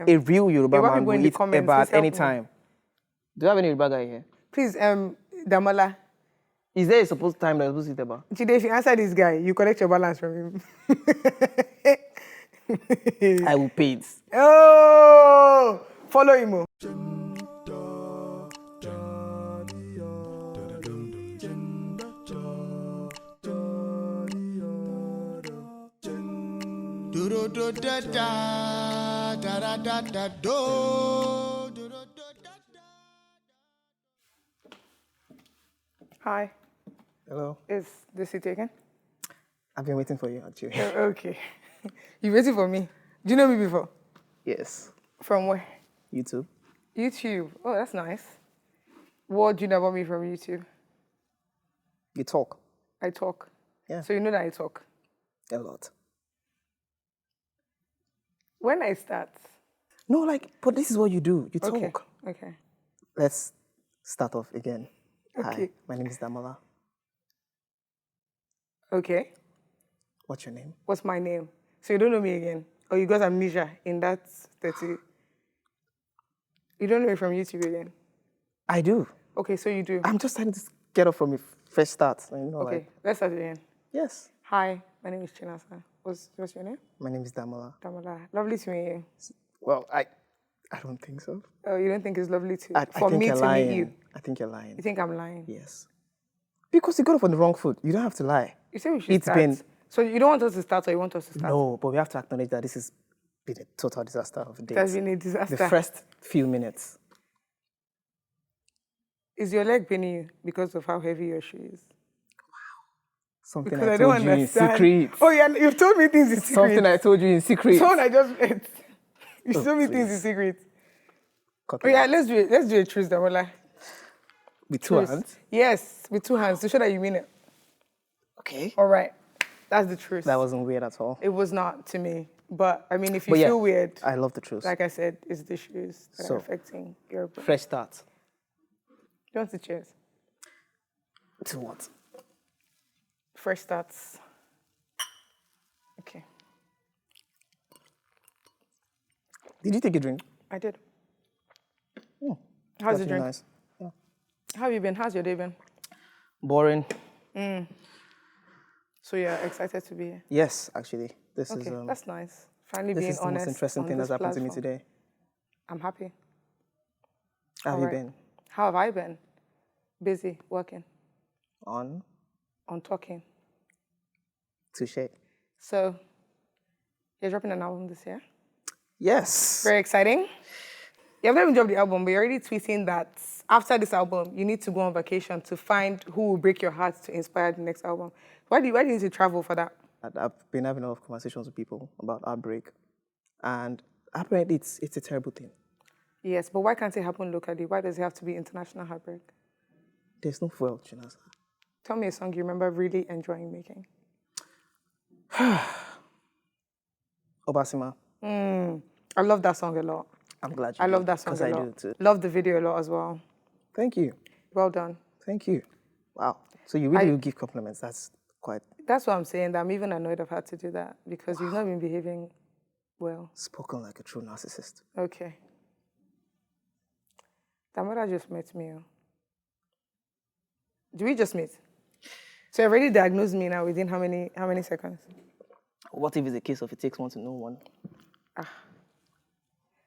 A real Yoruba man people in will the eat comments, eba please at any help me. time. Do you have any Yoruba guy here? Please, Damola. Is there a supposed time that you're supposed to eat eba? Today, if you answer this guy, you collect your balance from him. I will pay it. Oh! Follow him. Oh. Hi. Hello. Is this it taken? I've been waiting for you, actually. Okay. You waiting for me? Do you know me before? Yes. From where? YouTube. YouTube. Oh, that's nice. What do you know about me from YouTube? You talk. I talk. Yeah. So you know that I talk. A lot. When I start. No, but this is what you do. You Okay. talk. Okay. Let's start off again. Okay. Hi, my name is Damola. Okay. What's your name? What's my name? So you don't know me again? Or you got amnesia in that 30? You don't know me from YouTube again? I do. Okay, so you do. I'm just trying to get off from a fresh start. Okay, let's start again. Yes. Hi, my name is Chinasa. What's your name? My name is Damola. Damola. Lovely to meet you. Well, I don't think so. Oh, you don't think it's lovely to I for think me you're to lying. meet you? I think you're lying. You think I'm lying? Yes. Because you got off on the wrong foot. You don't have to lie. You say we should start. So you don't want us to start, or you want us to start? No, but we have to acknowledge that this has been a total disaster of a date. It has been a disaster. The first few minutes. Is your leg paining you because of how heavy your shoe is? Something Because I don't told you in understand. secret. Oh yeah, you've told me things in secret. Something I told you in secret. Someone I just met. You told me please. things in secret. Cut Oh it yeah, out. let's do it. Let's do a truce, Damola. With two hands? Yes, with two hands to show that you mean it. Okay. All right, that's the truth. That wasn't weird at all. It was not to me, but I mean, if you But yeah, feel weird, I love the truth. like I said, it's the shoes that So, are affecting your brain. Fresh start. You want to cheers? To what? Fresh starts. Okay, Did you take a drink? I did. Hmm. How's the That's drink? Nice. Yeah. How have you been? How's your day been? Boring. So you're excited to be here? Yes, actually. This Okay, is that's nice. Finally this being is the honest. most interesting on thing this that's happened to me platform. today. I'm happy. How have All you right. been? How have I been? Busy, working, On talking. touche. So, you're dropping an album this year? Yes. Very exciting. You have not even dropped the album, but you're already tweeting that after this album, you need to go on vacation to find who will break your heart to inspire the next album. Why do you need to travel for that? I've been having a lot of conversations with people about heartbreak, and apparently it's a terrible thing. Yes, but why can't it happen locally? Why does it have to be international heartbreak? There's no fuel, Chinasa. Tell me a song you remember really enjoying making. Obasima. I love that song a lot. I'm glad you I do, love that song a 'cause I lot. do too. Love the video a lot as well. Thank you. Well done. Thank you. Wow. So you really do give compliments. That's quite That's what I'm saying, that I'm even annoyed I've had to do that because you've not been behaving well. spoken like a true narcissist. Okay. Damola just met me. Did we just meet? So you already diagnosed me now within how many seconds? What if it's a case of it takes one to know one?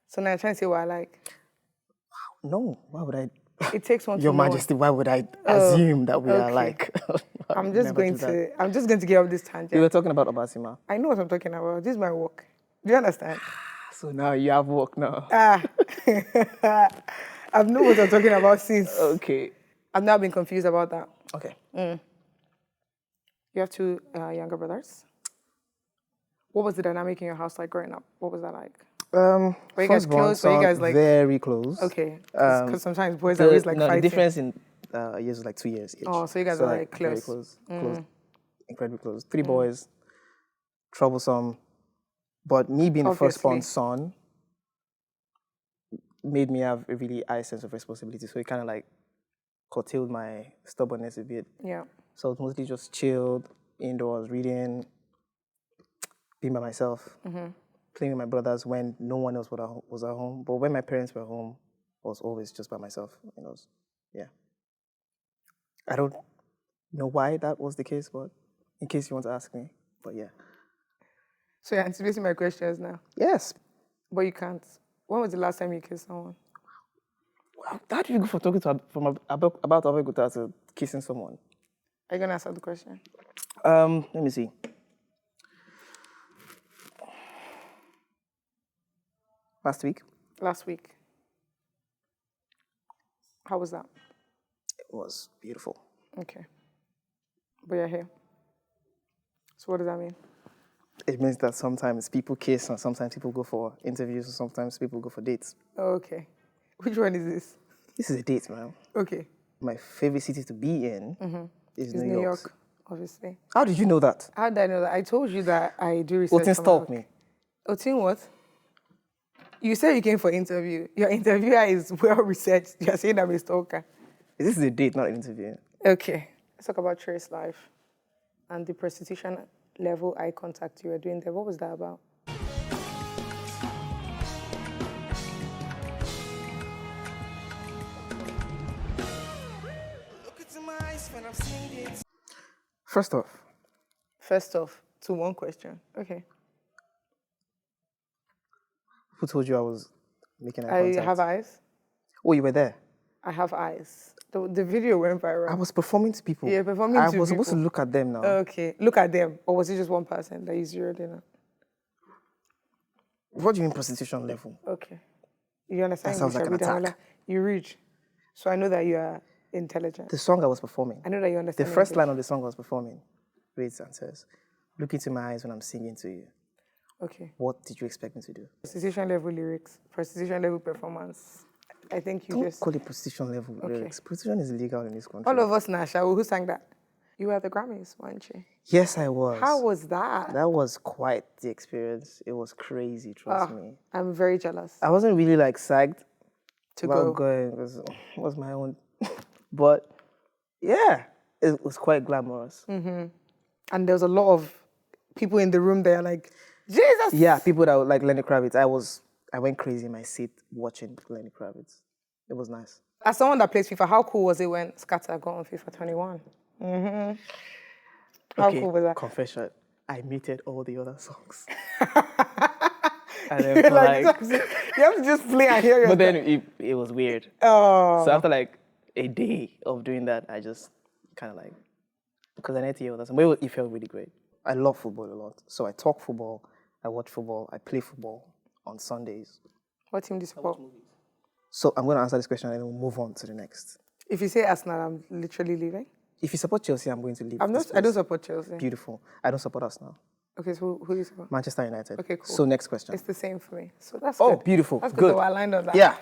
So now you're trying to say what I like. No. Why would I? It takes one to Your know Majesty, why would I assume that we are okay. like? I'm just going to get off this tangent. We were talking about Obasima. I know what I'm talking about. This is my work. Do you understand? So now you have work now. I've known what I'm talking about since. Okay. I've now been confused about that. Okay. You have two younger brothers. What was the dynamic in your house like growing up? What was that like? Were you guys close? Were you guys like very close? Okay, because sometimes boys are always like fighting. The difference in years is like 2 years each. Oh, so you guys are like very close. close, incredibly close. 3 boys, troublesome, but me being the firstborn son made me have a really high sense of responsibility. So it kind of like curtailed my stubbornness a bit. Yeah. So I was mostly just chilled indoors, reading, being by myself. playing with my brothers when no one else was at home. But when my parents were home, I was always just by myself. Yeah. I don't know why that was the case, but in case you want to ask me. But yeah. So you're anticipating my questions now. Yes. But you can't. When was the last time you kissed someone? How do you go from talking about Abeokuta to kissing someone? Are you going to answer the question? Let me see. Last week? Last week. How was that? It was beautiful. Okay. But you're here. So what does that mean? It means that sometimes people kiss and sometimes people go for interviews and sometimes people go for dates. Okay. Which one is this? This is a date, man. Okay. My favorite city to be in is It's New York. Obviously. How did you know that? How did I know that? I told you that I do research. Otin stalked me. Otin what? You said you came for interview. Your interviewer is well researched. You're saying I'm a stalker. This is a date, not an interview. Okay. Let's talk about Trace life and the prostitution level eye contact you were doing there. What was that about? First off, to one question. Okay. who told you I was making eye I contact? have eyes. Oh, you were there? I have eyes. The video went viral. I was performing to people. Yeah, performing to I was people. supposed to look at them now. Okay. Look at them. Or was it just one person that you zeroed in on? What do you mean prostitution level? Okay. You understand? That sounds like an English, Damola? attack. You read. So I know that you are intelligent. The song I was performing. I know that you The understand. first English. line of the song I was performing reads and says, "Look into my eyes when I'm singing to you." Okay. What did you expect me to do? Prostitution level lyrics, prostitution level performance. I think you Don't just. call it prostitution level lyrics. Prostitution is illegal in this country. All of us now, Shawu, who sang that? You were at the Grammys, weren't you? Yes, I was. How was that? That was quite the experience. It was crazy, trust me. I'm very jealous. I wasn't really like psyched To about go. going because it was my own. But yeah, it was quite glamorous. And there was a lot of people in the room there like, Jesus! Yeah, people that were like Lenny Kravitz. I went crazy in my seat watching Lenny Kravitz. It was nice. As someone that plays FIFA, how cool was it when Scatter got on FIFA 21? How cool was that? Confession. I muted all the other songs. And then for like, you have to just play and hear but yourself. then it was weird. Oh. So after like a day of doing that, I just kind of like, because I need to hear that song. But it felt really great. I love football a lot. So I talk football, I watch football, I play football on Sundays. What team do you support? So I'm going to answer this question and then we'll move on to the next. If you say Arsenal, I'm literally leaving. If you support Chelsea, I'm going to leave. I this don't place. support Chelsea. Beautiful. I don't support Arsenal. Okay, so who do you support? Manchester United. Okay, cool. So next question. It's the same for me. So that's Oh, good. beautiful. That's Good. So we're aligned on that. Yeah.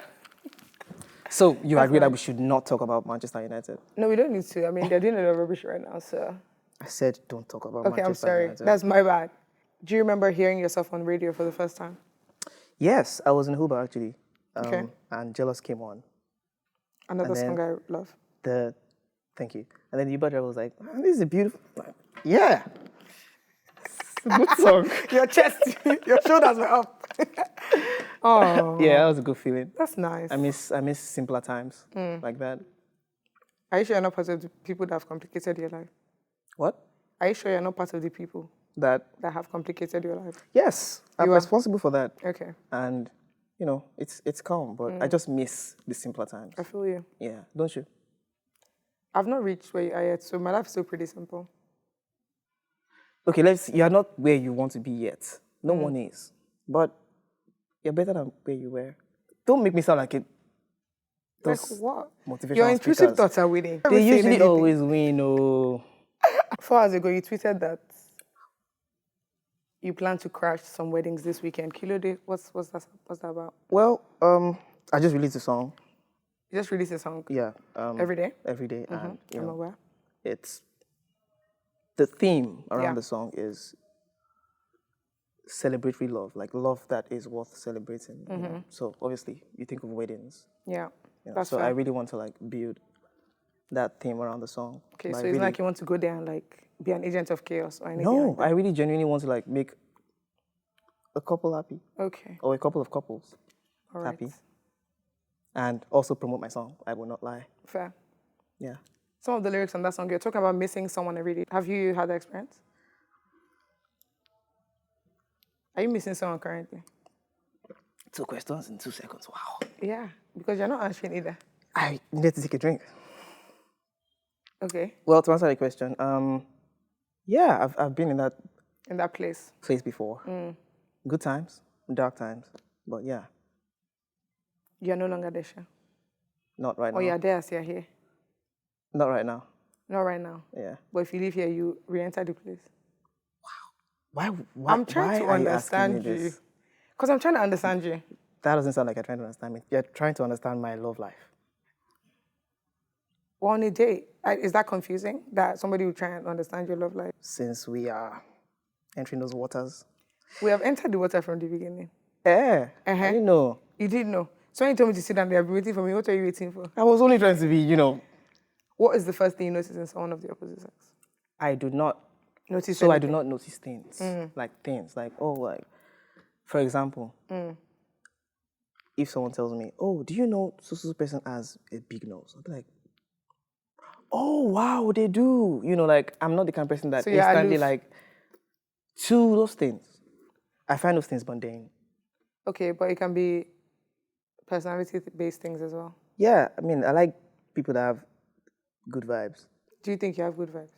So you agree that we should not talk about Manchester United? No, we don't need to. I mean, they're doing a lot of rubbish right now, so. I said don't talk about Okay, Manchester I'm sorry. United. That's my bad. Do you remember hearing yourself on radio for the first time? Yes, I was in Huba actually. Okay. And Jealous came on. Another And then- song I love. Thank you. And then the Uber driver was like, "Man, this is a beautiful, yeah. It's a good song. Your chest, your shoulders were up. Oh, Yeah, that was a good feeling. that's nice. I miss simpler times like that. Are you sure you're not part of the people that have complicated your life? What? Are you sure you're not part of the people That, that have complicated your life? yes, I'm You are? responsible for that. Okay, And, it's calm, but I just miss the simpler times. I feel you. Yeah, don't you? I've not reached where you are yet, so my life is still pretty simple. Okay, you're not where you want to be yet. No one is. But you're better than where you were. Don't make me sound like it. Like Those what? motivational Your intrusive speakers, thoughts are winning. they usually always win. Oh, 4 hours ago, you tweeted that you plan to crash some weddings this weekend. Kilo Day, what's that about? well, I just released a song. You just released a song Yeah. every day? Every day. And, I'm aware. it's the theme around Yeah. the song is celebratory love, like love that is worth celebrating. You know? So obviously, you think of weddings. Yeah, You know? that's So fair. I really want to like build that theme around the song. Okay, But so I it's not really- like you want to go there and like be an agent of chaos or anything. No, like that. I really genuinely want to like make a couple happy, Okay. or a couple of couples All right. happy. And also promote my song, I Will Not Lie. Fair. Yeah. Some of the lyrics on that song, you're talking about missing someone every day. Have you had that experience? Are you missing someone currently? 2 questions in 2 seconds. Wow. Yeah, because you're not answering either. I need to take a drink. Okay. Well, to answer the question, yeah, I've been in that In that place. place before. Good times, dark times, but yeah, You're no longer there, Sha. not right Or now. you're there as you're here. Not right now. Not right now. Yeah. But if you live here, you re-enter the place. Why I'm trying to are you asking me understand you. this? Because I'm trying to understand you. That doesn't sound like you're trying to understand me. You're trying to understand my love life. Well, on a date, is that confusing? That somebody will try and understand your love life? Since we are entering those waters. We have entered the water from the beginning. I didn't know. You did know. So when you told me to sit down there, I've been waiting for me. What are you waiting for? I was only trying to be, What is the first thing you notice in someone of the opposite sex? I do not. Notice So I do anything? not notice things. Like, for example, if someone tells me, oh, do you know so person has a big nose? I'll be like, oh, wow, they do. I'm not the kind of person that So you're instantly aloof. to those things. I find those things mundane. Okay, but it can be personality-based things as well. Yeah, I mean, I like people that have good vibes. Do you think you have good vibes?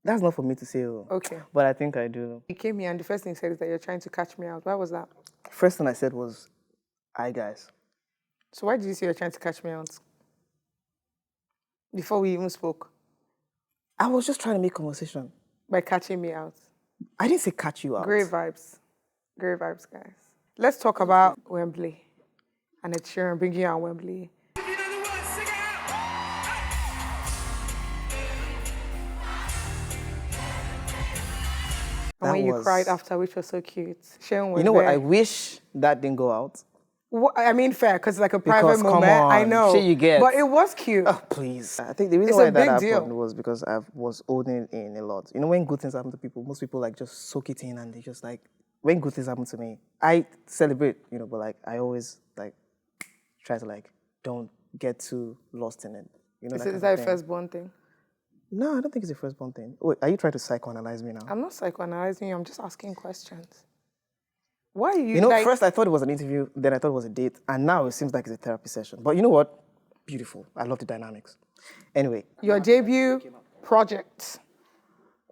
That's not for me to say, Okay. but I think I do. You came here and the first thing you said is that you're trying to catch me out. Why was that? First thing I said was, hi, guys. So why did you say you're trying to catch me out? Before we even spoke. I was just trying to make conversation. By catching me out. I didn't say catch you out. Great vibes. Great vibes, guys. Let's talk about Wembley. And Ed Sheeran bringing you on Wembley. And when you cried after, which was so cute. Sharon was You know what? there. I wish that didn't go out. I mean, fair, because it's like a private Because, come moment. I on, know. shit you get. But it was cute. Oh, please. I think the reason It's why a that big happened deal. was because I was holding it in a lot. When good things happen to people, most people just soak it in and they just when good things happen to me, I celebrate, but I always try to don't get too lost in it. Is that a firstborn thing? No, I don't think it's a firstborn thing. Wait, are you trying to psychoanalyze me now? I'm not psychoanalyzing you. I'm just asking questions. Why are you First I thought it was an interview, then I thought it was a date, and now it seems like it's a therapy session. But you know what? Beautiful. I love the dynamics. Anyway. Your debut project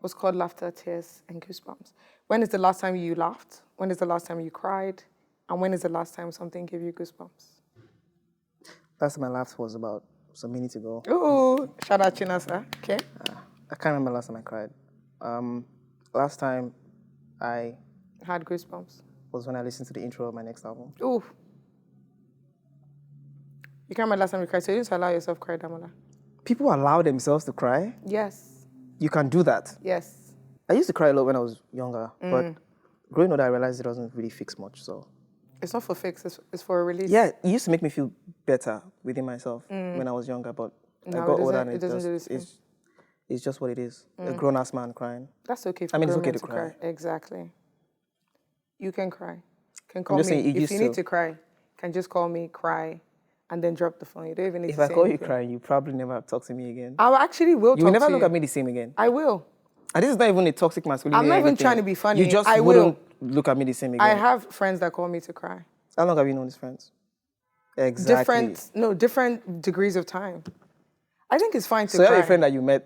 was called Laughter, Tears, and Goosebumps. When is the last time you laughed? When is the last time you cried? And when is the last time something gave you goosebumps? Last time I laughed was about some minutes ago. Ooh, shout out Chinasa. Okay. I can't remember last time I cried. Last time I Had goosebumps. was when I listened to the intro of my next album. Ooh. You can't remember last time you cried, so you didn't allow yourself to cry, Damola. People allow themselves to cry. Yes. You can do that. Yes. I used to cry a lot when I was younger, but growing older, I realized it doesn't really fix much. So It's not for fix, it's for a release. yeah, it used to make me feel better within myself when I was younger, but No, I got it older doesn't- and it doesn't do the same. it's just what it is. A grown-ass man crying. That's okay for I mean, it's grown okay men to cry. Exactly. You can cry. You can call just me. saying, it If used you need to. to cry, you can just call me, cry, and then drop the phone. You don't even need If to I say call you anything. crying, you probably never talk to me again. I actually will You talk will never to look you. at me the same again. I will. And this is not even a toxic masculinity. I'm not or even anything. trying to be funny. You just I wouldn't look at me the same again. I have friends that call me to cry. How long have you known these friends? Exactly. Different degrees of time. I think it's fine to So you cry. have a friend that you met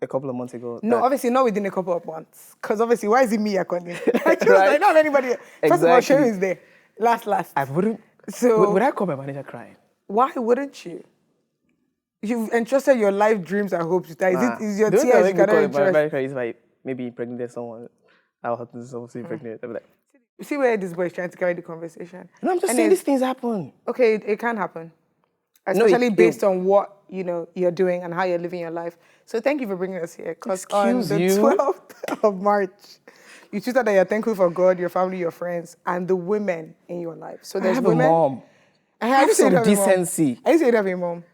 a couple of months ago. No, that- obviously not within a couple of months. Because obviously, why is it me you're calling? I don't have anybody. First of all, Exactly. Sharon is there. Last. I wouldn't. So- would I call my manager crying? Why wouldn't you? You've entrusted your life, dreams, and hopes with that. Is your The only tears time you I call cannot my entrust? manager is if I maybe impregnated someone. I'll have to someone to impregnate. I'll be like, You see where this boy is trying to carry the conversation? and I'm just And saying it's- these things happen. Okay, it can happen. No, Especially it- based on what you're doing and how you're living your life. So thank you for bringing us here. Because on Excuse the you? 12th of March, you tweeted that you're thankful for God, your family, your friends, and the women in your life. So I there's have women. a mom. I have didn't say you some have a mom. decency. I didn't say you have a mom.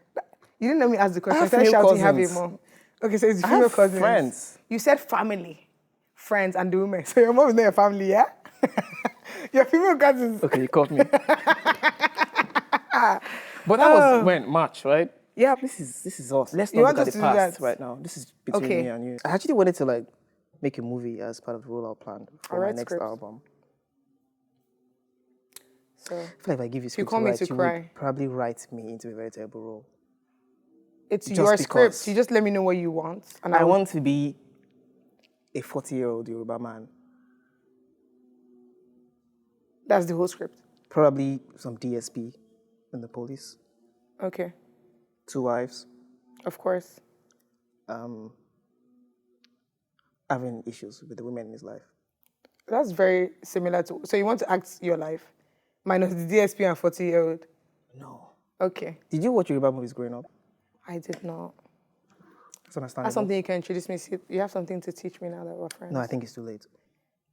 You didn't let me ask the question. have I started female shouting, have a cousins. mom. Okay, so it's I female have cousins. friends. You said family, friends, and the women. So your mom is not your family, yeah? Your female cousins. Okay, you caught me. But that was when March, right? Yeah. This is us. Let's You not want look at us the to do past that? right now. This is between Okay. me and you. I actually wanted to like make a movie as part of the rollout plan for my write next scripts. album. So I feel like if I give you you script call to me write, to you cry. would probably write me into a very terrible role. it's just your because- script. You just let me know what you want, and I will want to be a 40-year-old Yoruba man. That's the whole script. Probably some DSP in the police. Okay. 2 wives. Of course. Having issues with the women in his life. That's very similar to. So you want to act your life, minus the DSP and 40-year-old. No. Okay. Did you watch Yoruba movies growing up? I did not. That's understandable. That's something you can introduce me to. You have something to teach me now that we're friends. No, I think it's too late.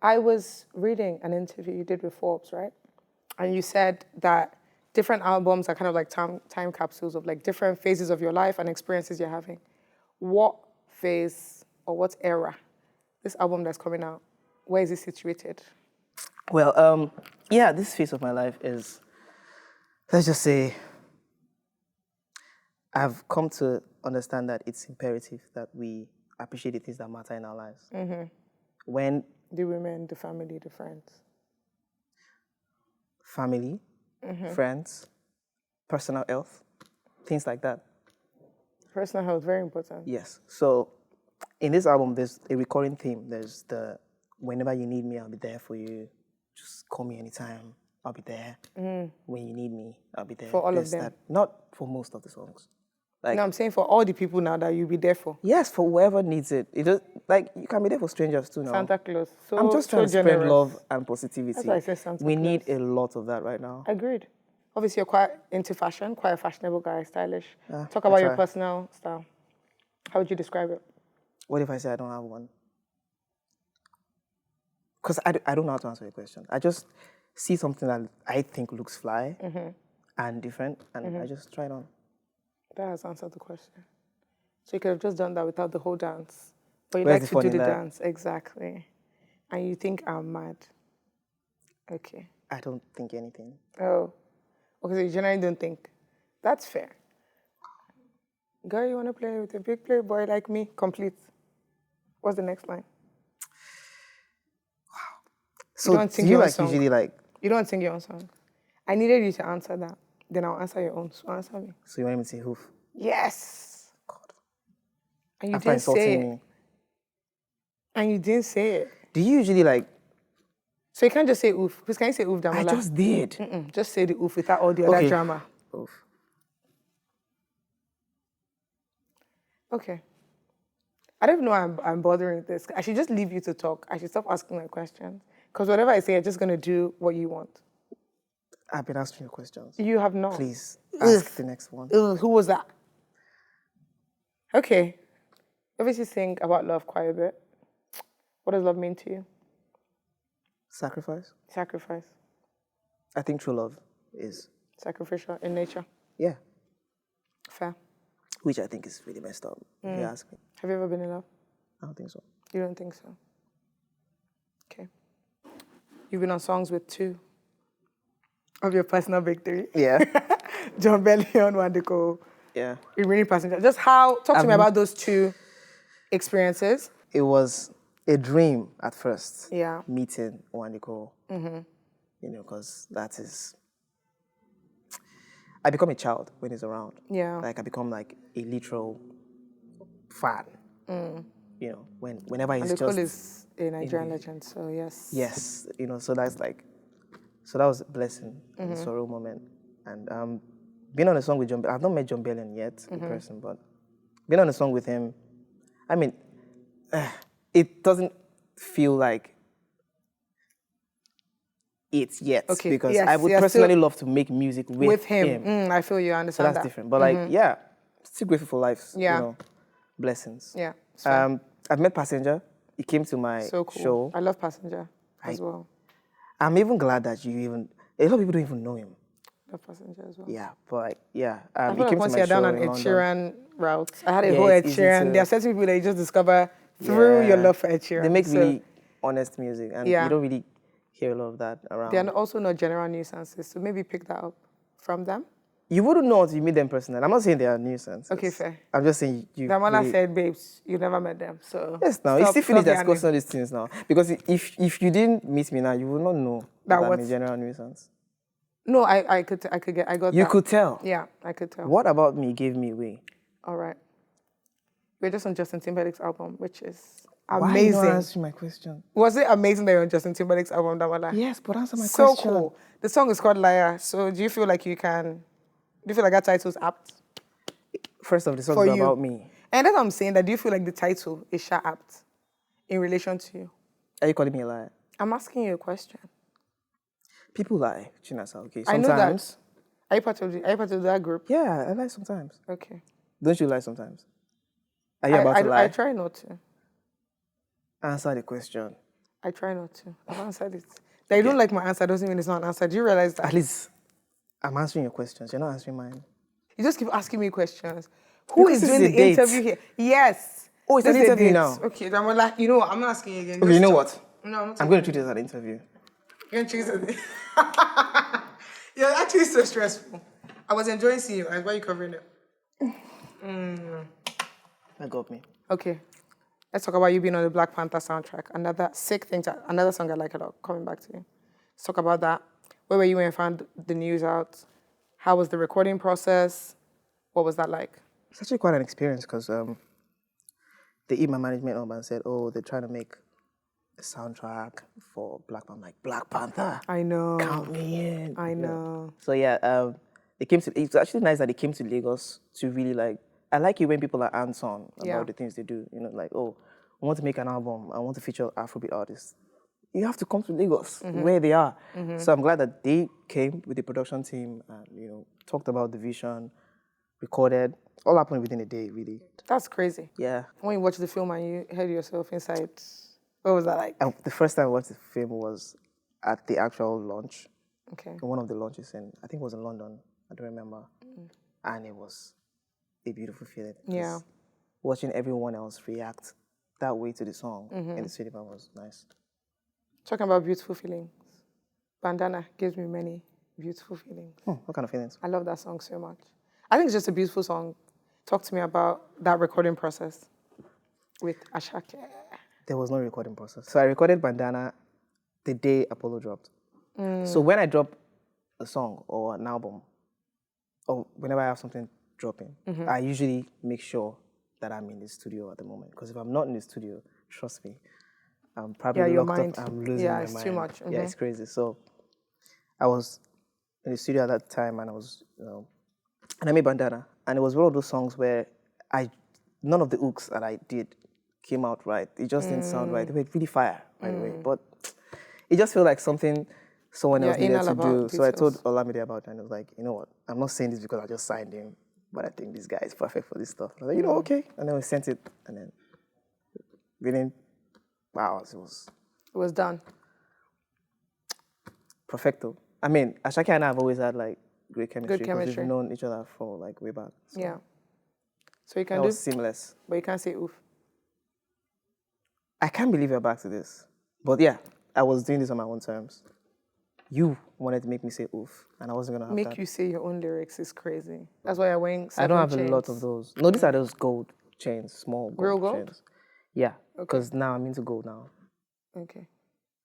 I was reading an interview you did with Forbes, right? And you said that different albums are kind of like time capsules of like different phases of your life and experiences you're having. What phase or what era, this album that's coming out, where is it situated? Well, yeah, this phase of my life is, let's just say, I've come to understand that it's imperative that we appreciate the things that matter in our lives. Mm-hmm. When The women, the family, the friends. family, friends, personal health, things like that. Personal health, very important. Yes. So in this album, there's a recurring theme. There's the whenever you need me, I'll be there for you. Just call me anytime. I'll be there. When you need me, I'll be there. For all of There's them? that. Not for most of the songs. Like, No, I'm saying for all the people now that you'll be there for. yes, for whoever needs it. It just like you can be there for strangers too now. Santa Claus. So, I'm just trying to so spread generous. love and positivity. That's why I said Santa We Claus. need a lot of that right now. Agreed. Obviously, you're quite into fashion, quite a fashionable guy, stylish. Talk I about your try. personal style. How would you describe it? What if I say I don't have one? Because I don't know how to answer your question. I just see something that I think looks fly and different, and I just try it on. That has answered the question. So you could have just done that without the whole dance. But you Where's like the to fun do in the that? dance. Exactly. And you think I'm mad. Okay. I don't think anything. Oh. Okay, so you generally don't think. That's fair. Girl, you want to play with a big playboy like me? Complete. What's the next line? So don't sing do you your own like song. usually like? You don't sing your own song. I needed you to answer that. Then I'll answer your own. So answer me. So you want me to say hoof? Yes. God. And you After didn't say insulting it. me, And you didn't say it. do you usually like? So you can't just say oof. Please, can you say oof, Damola? I just did. Just say the oof without all the other Okay. drama. Oof. Okay. I don't know why I'm bothering with this. I should just leave you to talk. I should stop asking my questions. Because whatever I say, I'm just going to do what you want. I've been asking you questions. You have not. Please ask the next one. Ugh, who was that? Okay. Obviously think about love quite a bit. What does love mean to you? Sacrifice. Sacrifice. I think true love is Sacrificial in nature. yeah, Fair. which I think is really messed up. If you ask me, Have you ever been in love? I don't think so. You don't think so? Okay. You've been on songs with 2 of your personal victory. Yeah, John Bellion, Wandiko, yeah. Remaining Passenger. Just talk to me about those 2 experiences. It was a dream at first. Yeah. Meeting Wandiko. You know, because that is. I become a child when he's around. Yeah. Like I become like a literal fan. You know, whenever he's And just. Cole is a Nigerian legend, so yes. Yes, you know, so that's like, so that was a blessing, a surreal moment. And being on a song with John, I've not met John Bellion yet in person, but being on a song with him, I mean, it doesn't feel like it yet. Okay, Because yes, I would you're personally still love to make music with him. I feel you So understand that's that. different. But like, yeah, still grateful for life's, Yeah. you know, blessings. Yeah. it's fine. I've met Passenger. He came to my So cool. show. I love Passenger as well. I'm even glad that a lot of people don't even know him. Love Passenger as well. Yeah, but like, yeah. I He feel like came to once my you're down show on in Ed London. Sheeran route, I had a Yeah, whole Ed it's easy Sheeran. to- There are certain people that you just discover through your love for Ed Sheeran. They make So, really honest music, and Yeah. you don't really hear a lot of that around. They're also not general nuisances, so maybe pick that up from them. You wouldn't know until you meet them personally. I'm not saying they are nuisance. Okay, fair. I'm just saying you. Damola really- said, babes, you never met them, so Yes, now it's still finished yarning. discussing all these things now. Because if you didn't meet me now, you would not know that I'm a general nuisance. No, I got You that. could tell. Yeah, I could tell. What about me gave me away? All right. We're just on Justin Timberlake's album, which is Why amazing. you not answering my question? Was it amazing that you're on Justin Timberlake's album, Damola? Yes, but answer my So question. cool. The song is called Liar. So do you feel like that title's apt? First off, the song For is you. about me. And that's what I'm saying, that do you feel like the title is apt in relation to you? Are you calling me a liar? I'm asking you a question. People lie, Chinasa, okay? I know Sometimes. that. Are you part of that group? Yeah, I lie sometimes. Okay. Don't you lie sometimes? Are you about to lie? I try not to. Answer the question. I try not to. I've answered it. That you don't like my answer doesn't mean it's not an answer. Do you realize that? At least I'm answering your questions. You're not answering mine. You just keep asking me questions. Who Because is this doing is a the date. interview here? Yes. Oh, it's This an is a interview date. now. Okay, Damola, you know what? I'm not asking you again. Okay, Just you know stop. what? No, I'm not I'm going to treat this as an interview. You're going to choose it. You're actually so stressful. I was enjoying seeing you. Why are you covering it? That got me. Okay. Let's talk about you being on the Black Panther soundtrack. Another sick thing, another song I like a lot. Coming back to you. Let's talk about that. Where were you when you found the news out? How was the recording process? What was that like? It's actually quite an experience because they hit my management up and said, oh, they're trying to make a soundtrack for Black Panther. I'm like, Black Panther? I know. Count me in. I know. So yeah, it's actually nice that they came to Lagos to really like, I like it when people are hands-on about the things they do. You know, like, oh, I want to make an album. I want to feature Afrobeat artists. You have to come to Lagos, where they are. So I'm glad that they came with the production team and, you know, talked about the vision, recorded. All happened within a day, really. That's crazy. Yeah. When you watched the film and you heard yourself inside, what was that like? The first time I watched the film was at the actual launch. Okay. One of the launches I think it was in London. I don't remember. And it was a beautiful feeling. Yeah. Watching everyone else react that way to the song in the cinema was nice. Talking about beautiful feelings. Bandana gives me many beautiful feelings. What kind of feelings? I love that song so much. I think it's just a beautiful song. Talk to me about that recording process with Ashake. There was no recording process. So I recorded Bandana the day Apollo dropped. So when I drop a song or an album, or whenever I have something dropping, I usually make sure that I'm in the studio at the moment. Because if I'm not in the studio, trust me, I'm probably your locked mind. up. I'm losing my mind. It's too much. Yeah, it's crazy. So I was in the studio at that time, and I was, and I made Bandana, and it was one of those songs where none of the hooks that I did came out right. It just didn't sound right. They were really fire, by the way, but it just felt like something someone else needed to do. So I told Olamide about it, and I was like, you know what? I'm not saying this because I just signed him, but I think this guy is perfect for this stuff. I was like, okay. And then we sent it, and then within hours, It was done. perfecto. I mean, Ashake and I have always had like great chemistry. Good because chemistry. we've known each other for like way back. So Yeah. So you can that do, was seamless. but you can't say oof. I can't believe you're back to this. But yeah, I was doing this on my own terms. You wanted to make me say oof, and I wasn't going to have Make that. you say your own lyrics is crazy. That's why you're wearing I don't have chains. a lot of those. No, these are those gold chains, small gold Real gold? chains. Yeah, because now I'm into gold now. Okay.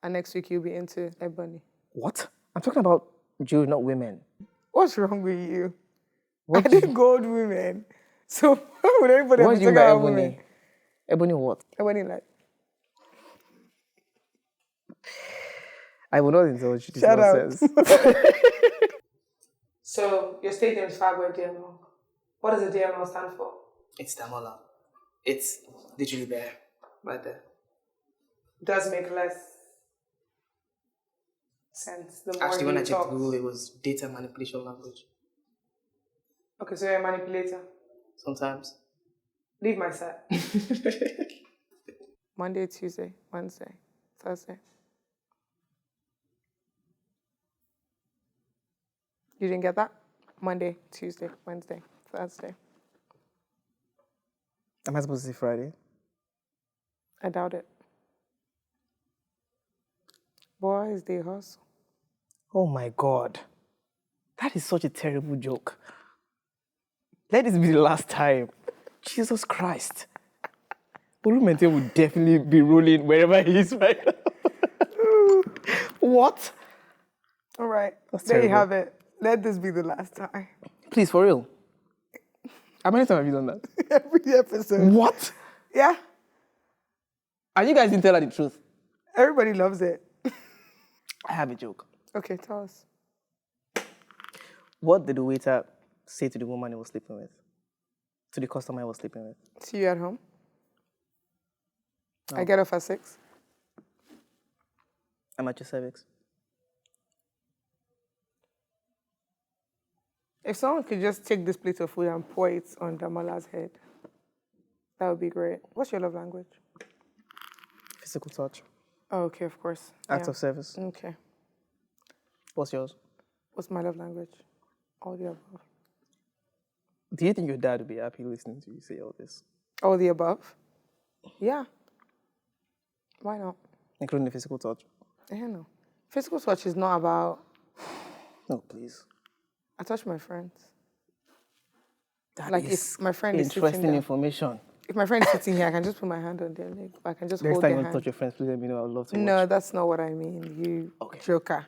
And next week you'll be into ebony. What? I'm talking about jewelry, not women. What's wrong with you? What I did gold women. So why would anybody What have do to you mean talk by about ebony? women? Ebony what? Ebony like. I will not indulge this Shout out. nonsense. So your stage name is Fireboy DML. What does the DML stand for? It's Damola. It's literally there, right there. Does make less sense the more Actually, when he I checked talks. Google, it was data manipulation language. Okay, so you're a manipulator. Sometimes. Leave my side. Monday, Tuesday, Wednesday, Thursday. You didn't get that? Monday, Tuesday, Wednesday, Thursday. Am I supposed to say Friday? I doubt it. Boys, they hustle. Oh my God. That is such a terrible joke. Let this be the last time. Jesus Christ. Olumente would definitely be rolling wherever he is right now. What? All right. That's there you terrible. have it. Let this be the last time. Please, for real. How many times have you done that? Every episode. What? Yeah. And you guys didn't tell her the truth. Everybody loves it. I have a joke. Okay, tell us. What did the waiter say to the woman he was sleeping with? To the customer he was sleeping with? See you at home. No. I get off at 6. I'm at your cervix. If someone could just take this plate of food and pour it on Damola's head, that would be great. What's your love language? Physical touch. Oh, okay, of course. Act of service. Okay. What's yours? What's my love language? All the above. Do you think your dad would be happy listening to you say all this? All the above? Yeah. Why not? Including the physical touch? Yeah, no. Physical touch is not about... No, please. I touch my friends. That Like is if my friend is sitting interesting there, information. if my friend is sitting here, I can just put my hand on their leg. I can just Next hold time their you hand. touch your friends, please let me know. I would love to watch. No, that's not what I mean. You Okay. joker.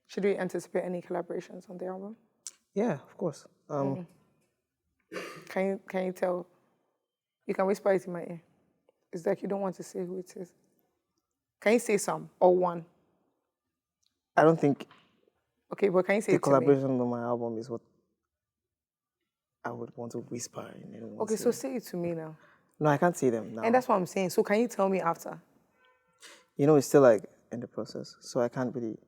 Should we anticipate any collaborations on the album? Yeah, of course. Can you tell? You can whisper it in my ear. It's like you don't want to say who it is. Can you say some or one? I don't think Okay, but can you say the it to me? collaboration on my album is what I would want to whisper in anyone's Okay, so ear. say it to me now. No, I can't say them now. And that's what I'm saying. So can you tell me after? You know, it's still like in the process, so I can't really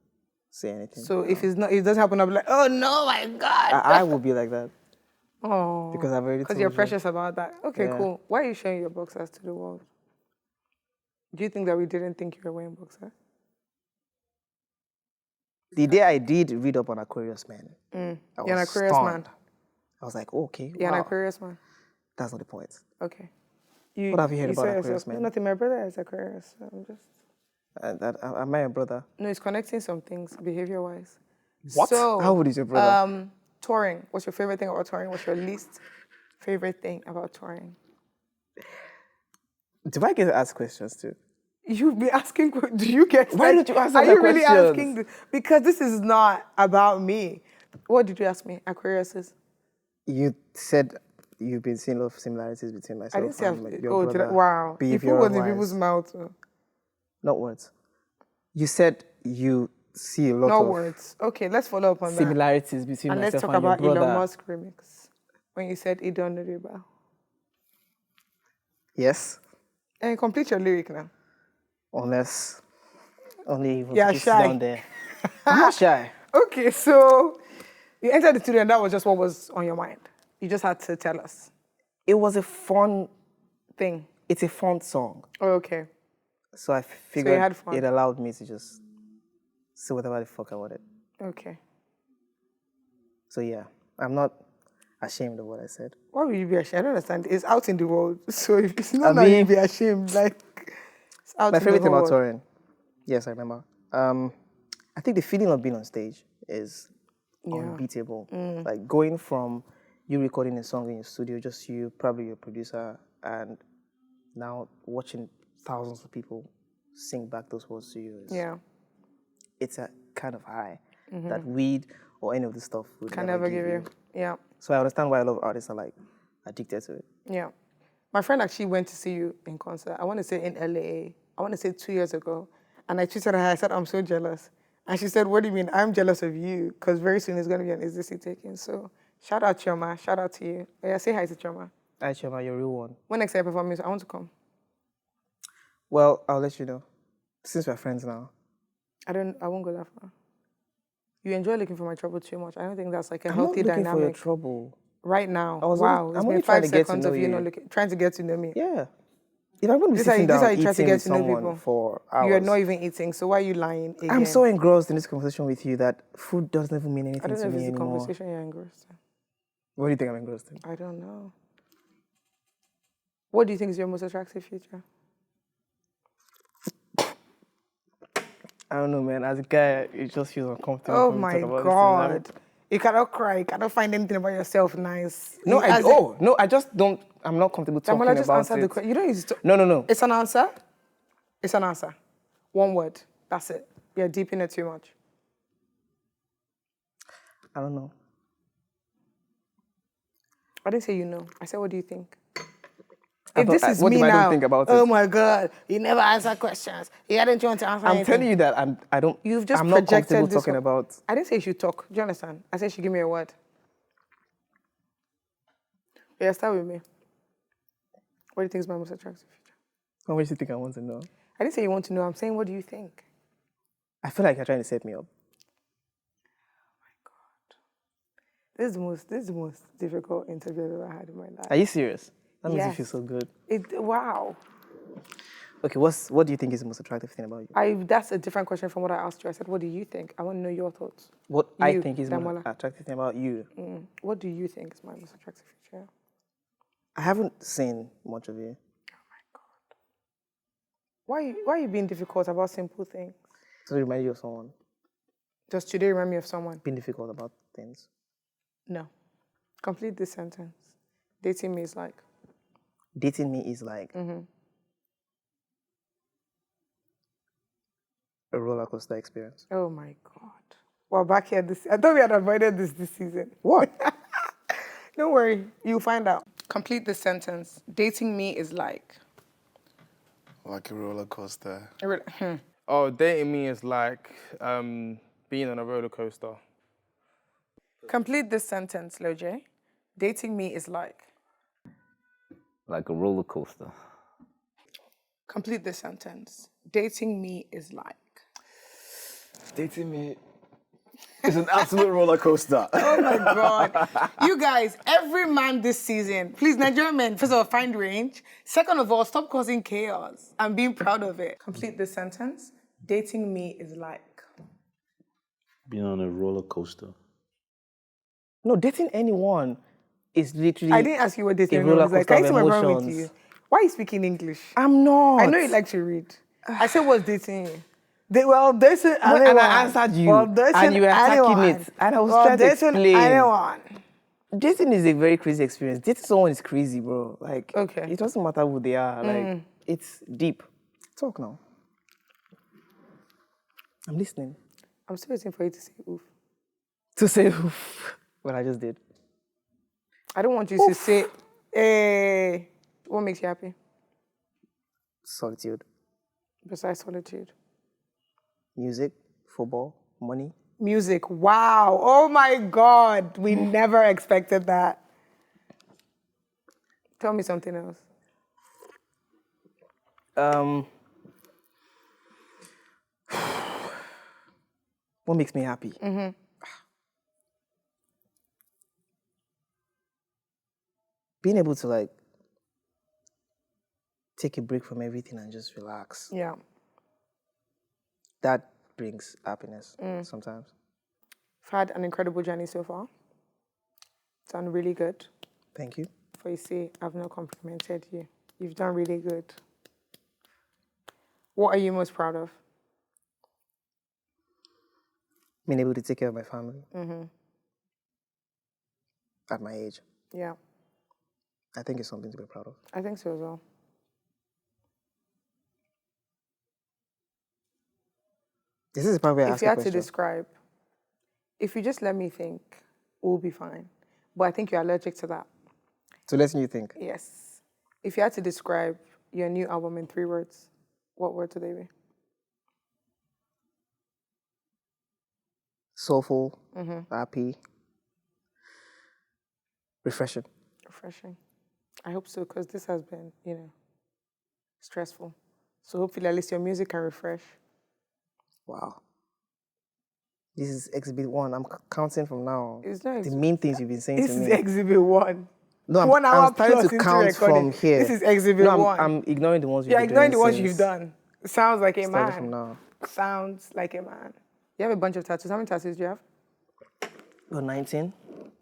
say anything. So if it's not, it doesn't happen, I'll be like, oh no, my God. I will be like that Oh. because I've already Because told you're you. precious about that. Okay, Yeah. cool. Why are you showing your boxers to the world? Do you think that we didn't think you were wearing boxers? The day I did read up on Aquarius man, I You're an was Aquarius man. stunned. I was like, okay, You're wow. an Aquarius man. That's not the point. Okay. What have you heard about saw Aquarius, yourself. man? No, nothing. My brother is Aquarius. So I'm just... Am I a brother? No, it's connecting some things behavior-wise. What? So, How old is your brother? Touring. What's your favorite thing about touring? What's your least favorite thing about touring? Do I get to ask questions too? You'd be asking, do you get... Why don't you answer Are my you really questions? asking this? Because this is not about me. What did you ask me? Aquarius. You said you've been seeing a lot of similarities between myself I didn't say... and your Oh, brother. wow. You put words in behavior-wise. people's mouths. Not words. You said you see a lot No of words. Okay, let's follow up on that. similarities between And let's myself talk and your about brother. Elon Musk remix. When you said Idon Riba. Yes, And complete your lyric now. unless only you Yeah, want to sit shy. down there. I'm not shy. Okay, so you entered the studio and that was just what was on your mind. You just had to tell us. It was a fun. Thing. It's a fun song, Oh, okay. so I figured had fun. it allowed me to just say whatever the fuck I wanted. Okay. So yeah, I'm not ashamed of what I said. Why would you be ashamed? I don't understand. It's out in the world. So if it's not I now, you'd mean- be ashamed. Like, it's out My in favorite the thing whole about world. touring, yes, I remember. I think the feeling of being on stage is unbeatable. Like going from you recording a song in your studio, just you, probably your producer, and now watching thousands of people sing back those words to you. Yeah. It's a kind of high that weed or any of this stuff would Can never give you. Yeah. So I understand why a lot of artists are like addicted to it. Yeah. My friend actually went to see you in concert. I want to say in LA. I want to say 2 years ago. And I tweeted her, I said, I'm so jealous. And she said, what do you mean? I'm jealous of you because very soon it's going to be an Is This It taking. So shout out Chioma. Shout out to you. Oh, yeah, say hi to Chioma. Hi, Chema, you're a real one. When next time I perform music, I want to come. Well, I'll let you know. Since we're friends now. I won't go that far. You enjoy looking for my trouble too much. I don't think that's like a I'm not healthy looking for your dynamic. trouble. Right now. I was Wow. only- It's I'm been only trying 5 to get to seconds know of you you. not looking, trying to get to know me. Yeah. If I'm going to be This is how sitting you- this is down how you try to eating get with to know someone people. for hours, You're not even eating, so why are you lying again? I'm so engrossed in this conversation with you that food doesn't even mean I anything don't know to if me it's the anymore. conversation you're engrossed in. What do you think I'm engrossed in? I don't know. What do you think is your most attractive feature? I don't know, man. As a guy, it just feels uncomfortable Oh for me to my talk about these things. God. You cannot cry. You cannot find anything about yourself nice. No, As in- no, I just don't. I'm not comfortable Damola, talking just about answer the it. question. You don't use to. No. It's an answer. It's an answer. One word. That's it. You're deep in it too much. I don't know. I didn't say you know. I said, what do you think? I If thought- this is what me if I now, don't think about oh it? my God, you never answer questions. You didn't want to answer I'm anything. telling you that I don't. You've just I'm not projected comfortable this. talking about. I didn't say you should talk. Do you understand? I said you should give me a word. Yeah, start with me. What do you think is my most attractive feature? How much do you think I want to know? I didn't say you want to know. I'm saying, what do you think? I feel like you're trying to set me up. This is the most difficult interview I've ever had in my life. Are you serious? That makes you Yes. feel so good. Wow. Okay, what do you think is the most attractive thing about you? That's a different question from what I asked you. I said, what do you think? I want to know your thoughts. What I You, think is the most Damola. attractive thing about you? What do you think is my most attractive feature? I haven't seen much of you. Why are you being difficult about simple things? Does it remind you of someone? Does today remind me of someone? Being difficult about things. No. Complete this sentence. Dating me is like. Dating me is like a roller coaster experience. Oh my God. We're back here I thought we had avoided this season. What? Don't worry. You'll find out. Complete this sentence. Dating me is like. Like a roller coaster. Oh, dating me is like being on a roller coaster. Complete this sentence, Loj. Dating me is like. Like a roller coaster. Complete this sentence. Dating me is like. Dating me is an absolute roller coaster. Oh my God. You guys, every man this season, please, Nigerian men, first of all, find range. Second of all, stop causing chaos and being proud of it. Complete this sentence. Dating me is like. Being on a roller coaster. No, dating anyone is literally. I didn't ask you what dating a was roller like. coaster Can you of see my problem with emotions. you? Why are you speaking English? I'm not. I know you like to read. I said, what's dating you? Dating anyone. And I answered you, and you were attacking it, and I was trying to explain. Anyone. Dating is a very crazy experience. Dating someone is crazy, bro. Like, Okay. it doesn't matter who they are. Like, it's deep. Talk now. I'm listening. I'm still waiting for you to say oof. To say oof. What I just did. I don't want you to say, hey, what makes you happy Solitude. besides solitude? Music, football, money. Music. Wow. Oh my God. We never expected that. Tell me something else. What makes me happy? Being able to, like, take a break from everything and just relax. Yeah. That brings happiness sometimes. I've had an incredible journey so far. Done really good. Thank you. For you see, I've not complimented you. You've done really good. What are you most proud of? Being able to take care of my family at my age. Yeah, I think it's something to be proud of. I think so as well. This is probably If ask you a had to question. describe, if you just let me think, we'll be fine. But I think you're allergic to that. So letting you think. Yes. If you had to describe your new album in 3 words, what words would they be? Soulful, happy, refreshing. Refreshing. I hope so, because this has been, stressful. So hopefully at least your music can refresh. Wow. This is exhibit 1. I'm counting from now. It's not the main things you've been saying This to is me. exhibit 1. No, I'm 1 hour starting plus to into count recording. from here. This is exhibit No, 1. I'm ignoring the ones you've You're been ignoring the doing ones since you've done. Sounds like a started man. from now. Sounds like a man. You have a bunch of tattoos. How many tattoos do you have? Oh, 19?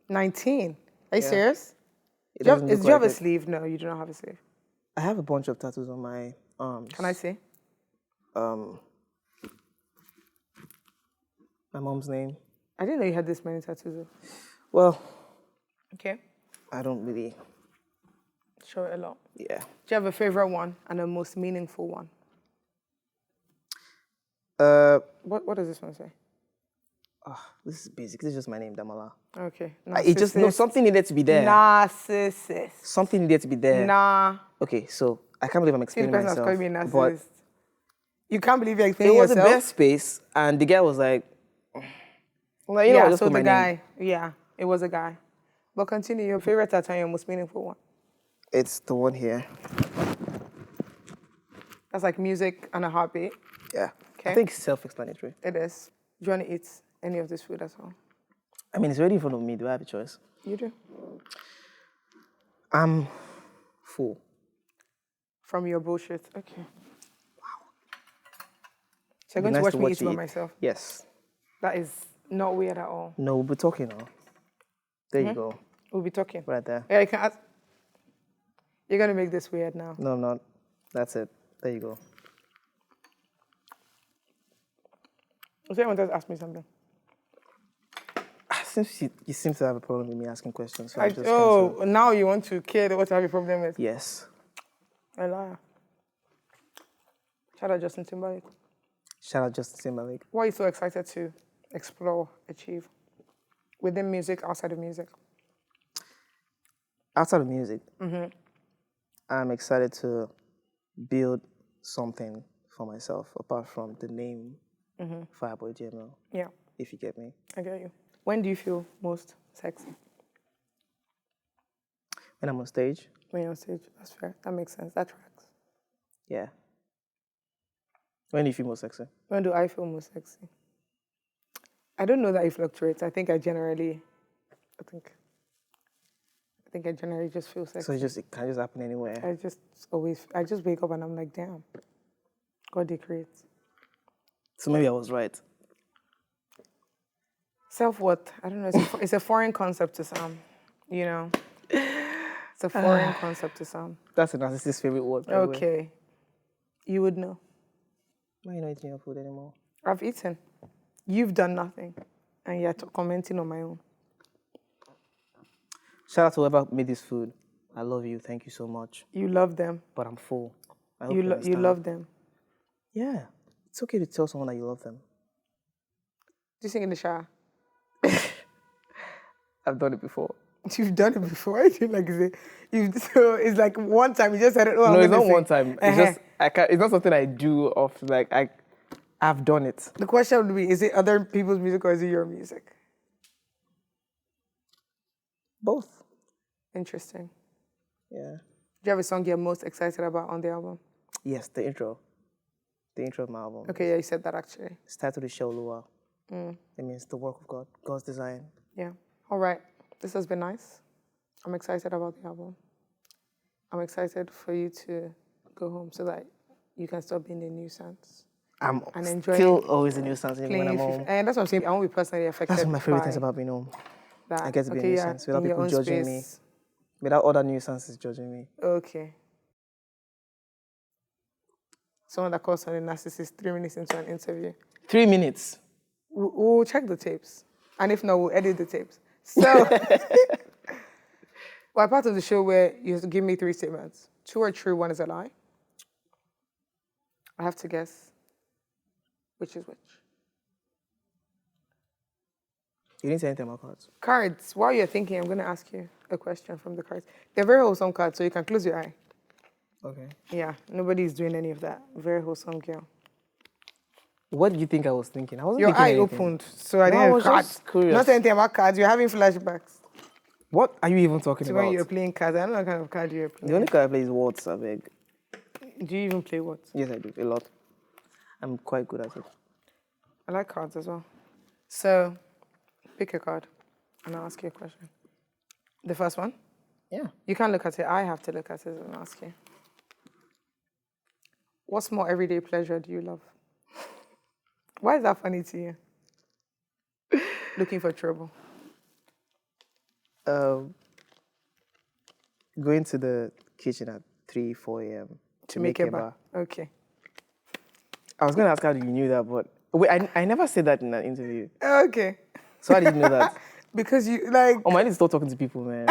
19. Are you Yeah. serious? It Do you doesn't have, look do you have like a it. sleeve? No, you do not have a sleeve. I have a bunch of tattoos on my arms. Can I see? My mom's name. I didn't know you had this many tattoos. Well, Okay. I don't really. Show it a lot. Yeah. Do you have a favorite one and a most meaningful one? What does this one say? This is basic. This is just my name, Damola. Okay. It just no Narcissist. something needed to be there. Narcissist. Something needed to be there. Nah. Okay, so I can't believe I'm See, the explaining person that's myself. calling me a but narcissist. You can't believe you're it explaining was a yourself? bare space, and the guy was like, well, you know, Yeah, just so put my the name. guy. Yeah, it was a guy. But continue. Your favorite tattoo and your most meaningful one. It's the one here. That's like music and a heartbeat. Yeah. Okay. I think it's self-explanatory. It is. Do you want to eat any of this food as well? I mean, it's already in front of me. Do I have a choice? You do. I'm full. From your bullshit. Okay. Wow. So you're It'd be going to nice watch to me watch eat you by eat. myself. Yes. That is not weird at all. No, we'll be talking now. There you go. We'll be talking. Right there. Yeah, you can ask. You're going to make this weird now. No, I'm not. That's it. There you go. So anyone does ask me something. Since you seem to have a problem with me asking questions, so I, I'm just oh, now you want to care what I have a problem with. yes. A liar. Shout out Justin Timberlake. Shout out Justin Timberlake. What are you so excited to explore, achieve? Within music, outside of music? Outside of music, I'm excited to build something for myself apart from the name Fireboy GML, Yeah, if you get me. I get you. When do you feel most sexy? When I'm on stage, When you're on stage. That's fair. That makes sense. That tracks. yeah. When do you feel most sexy? When do I feel most sexy? I don't know that it fluctuates. I think I generally just feel sexy. So it can just happen anywhere. I just wake up and I'm like, damn, God did create. So maybe I was right. Self-worth, I don't know, it's a foreign concept to some, you know? It's a foreign concept to some. That's a narcissist's favorite word. By the way. Okay. You would know. Why are you not eating your food anymore? I've eaten. You've done nothing. And you're commenting on my own. Shout out to whoever made this food. I love you. Thank you so much. You love them. But I'm full. I hope You understand. love them. Yeah. It's okay to tell someone that you love them. Do you sing in the shower? I've done it before. You've done it before. I feel like so it's like one time you just said it. Oh, No, I'm it's gonna not sing. one time. It's just it's not something I do often. Like I've done it. The question would be: is it other people's music or is it your music? Both. Interesting. Yeah. Do you have a song you're most excited about on the album? Yes, the intro. The intro of my album. Okay, yeah, you said that actually. It's titled Isheoluwa. It means the work of God, God's design. Yeah. All right. This has been nice. I'm excited about the album. I'm excited for you to go home so that you can stop being a nuisance. I'm And enjoy still always a nuisance even when I'm Playing home. and that's what I'm saying. I won't be personally affected. That's one of my favorite by things about being home. that. I get to be a nuisance without in your people own judging me. space. Without other nuisances judging me. Okay. Someone that calls on a narcissist 3 minutes into an interview. 3 minutes. We'll check the tapes. And if not, we'll edit the tapes. So, we're part of the show where you have to give me 3 statements. 2 are true, 1 is a lie. I have to guess which is which. You didn't say anything about cards. Cards. While you're thinking, I'm going to ask you a question from the cards. They're very wholesome cards, so you can close your eye. Okay. Yeah, nobody's doing any of that. Very wholesome girl. What did you think I was thinking? I wasn't Your thinking eye anything. opened, so I No, I didn't was cards. just curious. Not anything about cards. You're having flashbacks. What are you even talking So about? when you're playing cards, I don't know what kind of card you're The playing. only card I play is Words, I beg. Do you even play what? Yes, I do. A lot. I'm quite good at it. I like cards as well. So, pick a card, and I'll ask you a question. The first one? Yeah. You can't look at it. I have to look at it and ask you. What small everyday pleasure do you love? Why is that funny to you? Looking for trouble. Going to the kitchen at 3, 4 a.m. to make it eba. Okay. I was going to ask how you knew that, but Wait, I never said that in an interview. Okay. So how did you know that? Because you like Oh, I need to stop talking to people, man.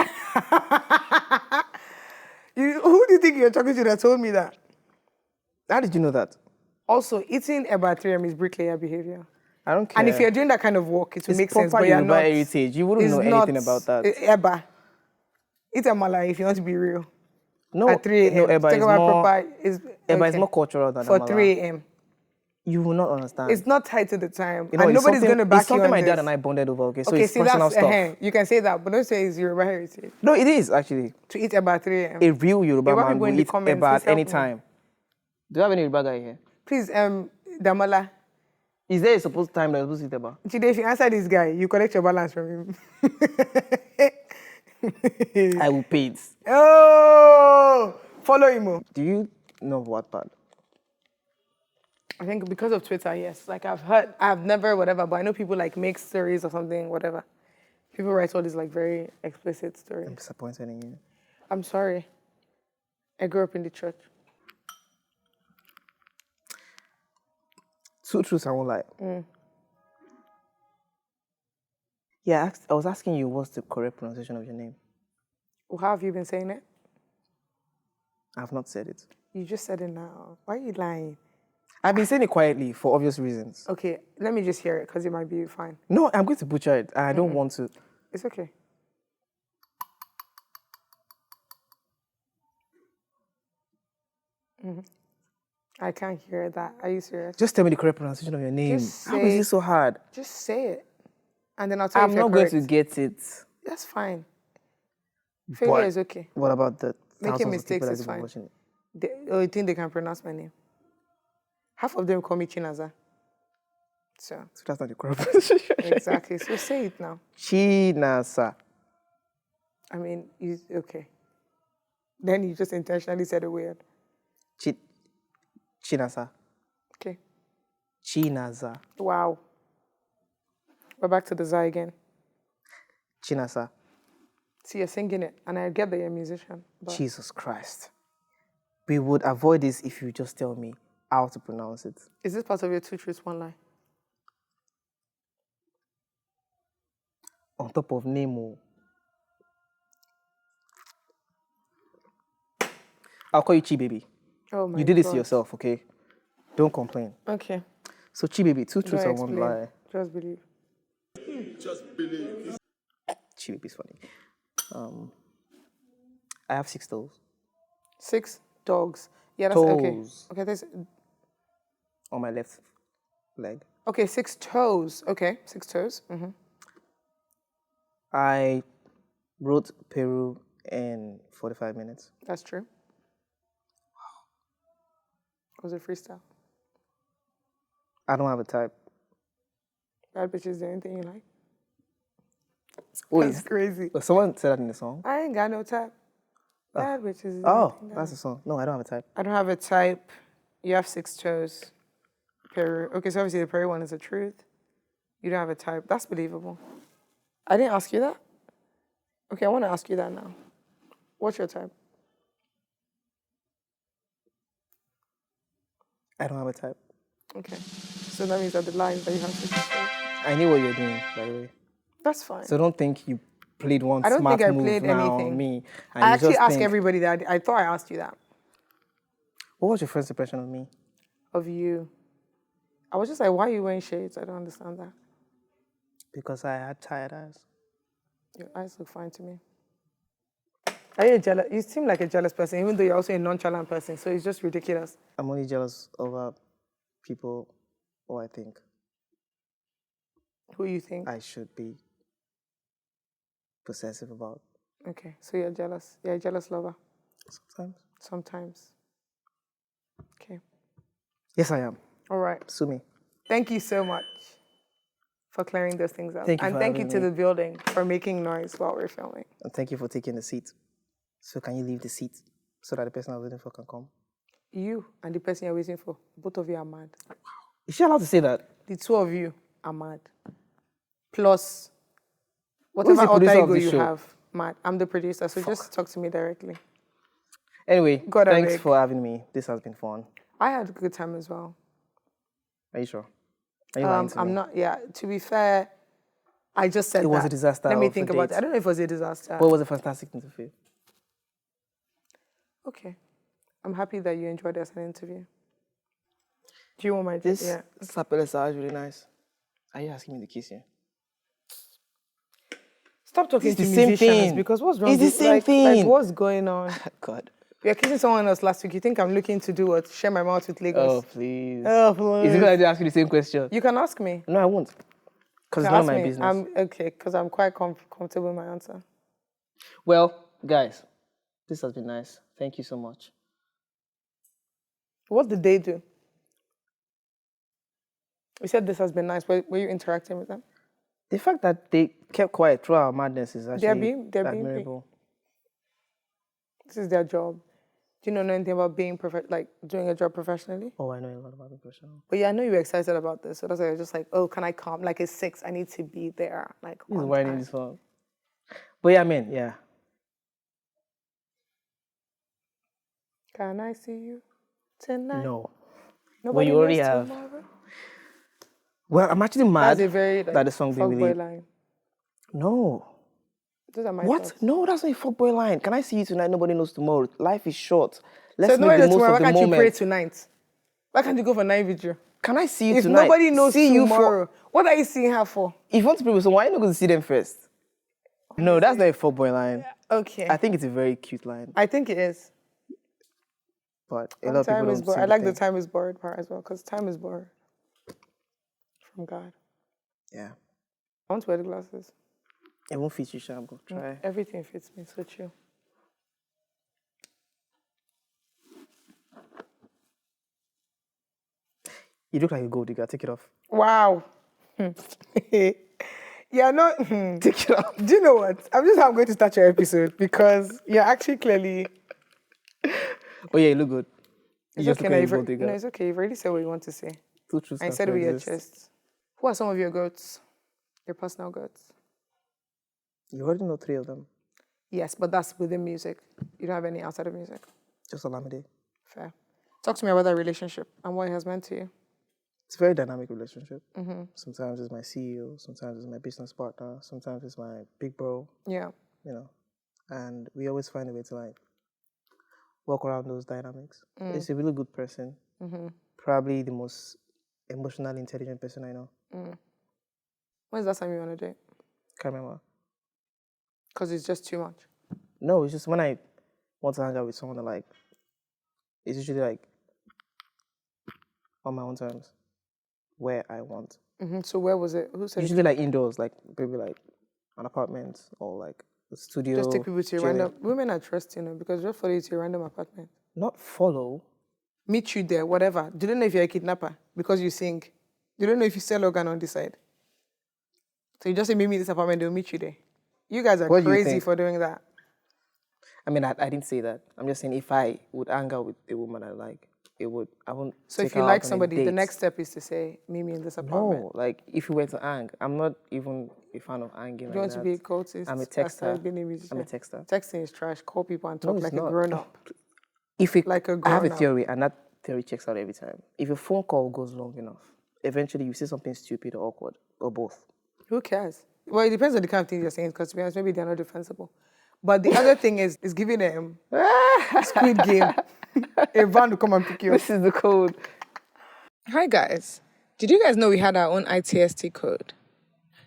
who do you think you're talking to that told me that? How did you know that? Also, eating eba 3M is bricklayer behavior. I don't care. And if you're doing that kind of work, it will it's make sense. proper But you're Yoruba not. heritage. You wouldn't It's know not anything about that. Eba. Eat amala if you want to be real. No, At 3 a.m. no, Eba Talk is about more. proper is Eba is more cultural than for Amala. 3 a.m. You will not understand. It's not tied to the time. You know, And it's nobody's going to back it's you something on my this. dad and I bonded over. Okay, so Okay, it's see, personal that's stuff. You can say that, but don't say it's Yoruba heritage. No, it is actually. To eat about 3 a.m. A real Yoruba Yoruba man people in will the eat comments, Eba please at help any me. time. Do you have any Yoruba guy here? Please, Damola. Is there a supposed time that you're supposed to eat Eba? Today, if you answer this guy, you collect your balance from him. I will pay it. Oh! Follow him. Oh. Do you know Wattpad? I think because of Twitter, yes. Like I've never whatever, but I know people like make stories or something, whatever. People write all these like very explicit stories. I'm disappointed in you. I'm sorry. I grew up in the church. Two truths, I won't lie. Yeah, I was asking you what's the correct pronunciation of your name. Well, how have you been saying it? I've not said it. You just said it now. Why are you lying? I've been saying it quietly for obvious reasons. Okay, let me just hear it because it might be fine. No, I'm going to butcher it. I don't want to. It's okay. I can't hear that. Are you serious? Just tell me the correct pronunciation of your name. Just How is say- it so hard? Just say it. And then I'll tell you I'm if you're not going correct. to get it. That's fine. Failure is okay. What about the Making thousands of mistakes people that is have been fine. watching it? You think they can pronounce my name? Half of them call me Chinaza. So, So that's not the correct pronunciation. exactly. So say it now. Chinasa. I mean, okay. Then you just intentionally said a word. Chinasa. Okay. Chinaza. Wow. We're back to the za again. Chinasa. See, you're singing it, and I get that you're a musician. But Jesus Christ. We would avoid this if you just tell me how to pronounce it. is this part of your two truths, one lie? On top of Nemo. I'll call you Chi Baby. Oh my God. You did this to yourself, okay? Don't complain. Okay. So Chi Baby, two Go truths and one explain. lie. Just believe. Chi Baby's funny. I have 6 toes 6 dogs. Yeah, that's okay. Toes. Okay, that's on my left leg. okay. 6 toes. Okay, 6 toes. I wrote Peru in 45 minutes. That's true. Was it freestyle? I don't have a type. Bad bitches do anything you like. Wait, That's crazy. someone said that in the song? I ain't got no type. Bad bitches. do Oh, anything that's the song. No, I don't have a type. I don't have a type. You have 6 toes. Peru. Okay, so obviously the Peru one is the truth. You don't have a type. That's believable. I didn't ask you that. Okay, I want to ask you that now. What's your type? I don't have a type. Okay. So that means that the lines that you have 6 toes. I knew what you were doing, by the way. That's fine. So don't think you played one I don't smart think I move played now anything. on me. And I you actually just ask think, everybody that. I thought I asked you that. what was your first impression of me? Of you. I was just like, why are you wearing shades? I don't understand that. Because I had tired eyes. Your eyes look fine to me. Are you jealous? You seem like a jealous person, even though you're also a nonchalant person. So it's just ridiculous. I'm only jealous over people who I think Who you think? I should be possessive about. Okay, so you're jealous. You're a jealous lover. Sometimes. Sometimes. Okay. Yes, I am. All right. Sue me. Thank you so much for clearing those things up. Thank you and for thank you having to me. the building for making noise while we're filming. And thank you for taking the seat. So can you leave the seat so that the person I was waiting for can come? You and the person you're waiting for, both of you are mad. Is she allowed to say that? The two of you are mad. Plus, Who's the whatever alter producer of ego the you show? have, mad. I'm the producer, so just talk to me directly. Anyway, God, I thanks beg. for having me. This has been fun. I had a good time as well. Are you sure? Are you lying to I'm me? not. Yeah. To be fair, I just said It was that. a disaster Let me of a think about it. date. I don't know if it was a disaster. But it was a fantastic thing to feel. Okay. I'm happy that you enjoyed it as an interview. Do you want my This Yeah. sapele sour is really nice. Are you asking me to kiss you? Stop talking It's to the same musicians thing. because what's wrong It's the with same like thing. what's going on? God. We are kissing someone else last week. You think I'm looking to do what? Share my mouth with Lagos? Oh, please. Oh, please. Is it good I did ask you the same question? You can ask me. No, I won't. Because You it's can none of ask my me. business. I'm okay because I'm quite comfortable with my answer. Well, guys, this has been nice. Thank you so much. What did they do? You said this has been nice. Were you interacting with them? The fact that they kept quiet through our madness is actually They're being admirable. This is their job. Do you know anything about being like doing a job professionally? Oh, I know a lot about the professional. But yeah, I know you were excited about this. So that's why I was just like, oh, can I come? Like it's 6. I need to be there. Like Who's on whining time. this one? But yeah, I mean, yeah. Can I see you tonight? No. Nobody you already knows have. tomorrow. Well, I'm actually mad That's a very like, that the song didn't fuckboy really. line. No. Those are my What? thoughts. No, that's not a fuckboy line. Can I see you tonight? Nobody knows tomorrow. Life is short. Let's So if make nobody the knows most tomorrow, of why the can't you pray moment. tonight? Why can't you go for night vigil? Can I see you If tonight? nobody knows see tomorrow, You what are you seeing her for? if you want to pray with someone, why are you not going to see them first? No, that's not a fuckboy line. Okay. I think it's a very cute line. I think it is. But a lot of people Time is don't bored. see I like the thing. time is bored part as well, because time is bored. From God. Yeah. I want to wear the glasses. It won't fit you, Sham. Go try. Everything fits me, so chill. You look like a gold digger. Take it off. Wow. Yeah, no. Take it off. Do you know what? I'm going to start your episode because you're actually clearly. Oh yeah, you look good. You It's just okay. look like a gold digger. No, it's okay. You've already said what you want to say. Two truths And you can said it with your coexist. chest. Who are some of your goats? Your personal goats? You already know 3 of them. Yes, but that's within music. You don't have any outside of music. Just Olamide. Fair. Talk to me about that relationship and what it has meant to you. It's a very dynamic relationship. Mm-hmm. Sometimes it's my CEO, sometimes it's my business partner, sometimes it's my big bro, Yeah. you know. And we always find a way to like work around those dynamics. He's a really good person. Mm-hmm. Probably the most emotionally intelligent person I know. When's the last time you went on a date? Can't remember. Because it's just too much. No, it's just when I want to hang out with someone that like, it's usually like on my own terms, where I want. Mm-hmm. So where was it? Who said Usually like indoors, like maybe like an apartment or like a studio. just take people to your chilling. random... Women are trust, because just follow you to your random apartment. Not follow. Meet you there, whatever. Do they know if you're a kidnapper because you sing? You don't know if you sell organ on this side. So you just say, meet me in this apartment, they'll meet you there. You guys are What do you crazy think? for doing that. I mean, I didn't say that. I'm just saying if I would hang out with a woman I like, I won't. So take if you her out like on a somebody, the date. next step is to say, meet me in this apartment. No, like if we were to hang, I'm not even a fan of hanging. Do you like want to that. be a cultist? I'm a After texter. being a musician? I'm a texter. Texting is trash. Call people and talk No, it's like not. a grown-up. If it, Like a I have a grown-up. theory, and that theory checks out every time. If a phone call goes long enough, eventually you say something stupid or awkward, or both. Who cares? Well, it depends on the kind of things you're saying, because to be honest, maybe they're not defensible. But the other thing is giving them Squid Game. A van to come and pick you up. This is the code. Hi guys. Did you guys know we had our own ITST code?